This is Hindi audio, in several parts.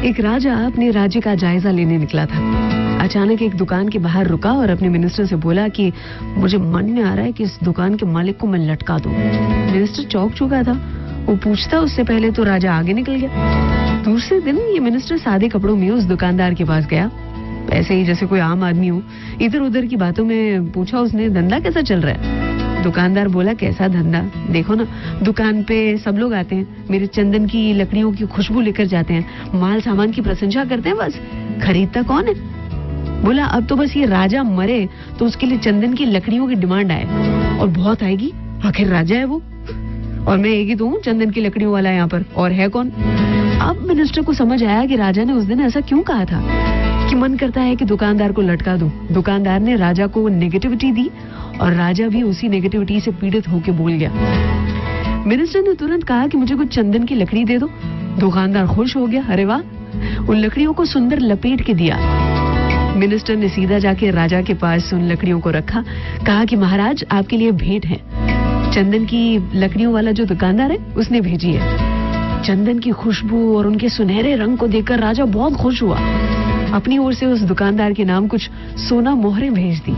एक राजा अपने राज्य का जायजा लेने निकला था। अचानक एक दुकान के बाहर रुका और अपने मिनिस्टर से बोला कि मुझे मन में आ रहा है कि इस दुकान के मालिक को मैं लटका दूं। मिनिस्टर चौंक चुका था। वो पूछता उससे पहले तो राजा आगे निकल गया। दूसरे दिन ये मिनिस्टर सादे कपड़ों में उस दुकानदार के पास गया, ऐसे ही जैसे कोई आम आदमी हो। इधर उधर की बातों में पूछा उसने, धंधा कैसा चल रहा है? दुकानदार बोला, कैसा धंधा, देखो ना दुकान पे सब लोग आते हैं, मेरे चंदन की लकड़ियों की खुशबू लेकर जाते हैं, माल सामान की प्रशंसा करते हैं, बस खरीदता कौन है? बोला, अब तो बस ये राजा मरे तो उसके लिए चंदन की लकड़ियों की डिमांड आए, और बहुत आएगी, आखिर राजा है वो, और मैं एक ही तो हूँ चंदन की लकड़ियों वाला यहाँ पर, और है कौन? अब मिनिस्टर को समझ आया कि राजा ने उस दिन ऐसा क्यों कहा था कि मन करता है कि दुकानदार को लटका दूं। दुकानदार ने राजा को नेगेटिविटी दी और राजा भी उसी नेगेटिविटी से पीड़ित होकर बोल गया। मिनिस्टर ने तुरंत कहा कि मुझे कुछ चंदन की लकड़ी दे दो। दुकानदार खुश हो गया, अरे वाह, उन लकड़ियों को सुंदर लपेट के दिया। मिनिस्टर ने सीधा जाके राजा के पास उन लकड़ियों को रखा, कहा कि महाराज आपके लिए भेंट है, चंदन की लकड़ियों वाला जो दुकानदार है उसने भेजी है। चंदन की खुशबू और उनके सुनहरे रंग को देखकर राजा बहुत खुश हुआ। अपनी ओर से उस दुकानदार के नाम कुछ सोना मोहरें भेज दी।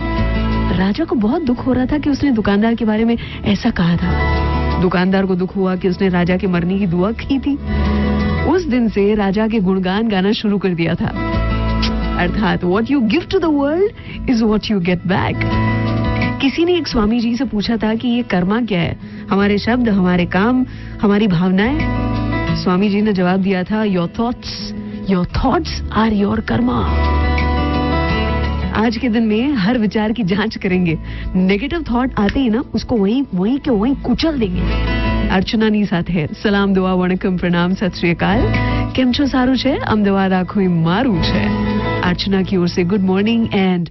राजा को बहुत दुख हो रहा था कि उसने दुकानदार के बारे में ऐसा कहा था। दुकानदार को दुख हुआ कि उसने राजा के मरने की दुआ की थी। उस दिन से राजा के गुणगान गाना शुरू कर दिया था, अर्थात what you give to the world is what you get back. किसी ने एक स्वामी जी से पूछा था कि ये कर्मा क्या है? हमारे शब्द, हमारे काम, हमारी भावनाएं। स्वामी जी ने जवाब दिया था, your thoughts are your karma. आज के दिन में हर विचार की जांच करेंगे, नेगेटिव थॉट आते ही ना उसको वहीं के वहीं कुचल देंगे। अर्चना नी સાથે સલામ દુઆ વણકમ પ્રણામ સત શ્રી અકાલ। કેમ છો? સારું છે? અમદાવાદ આખું મારું છે। अर्चना की ओर से गुड मॉर्निंग एंड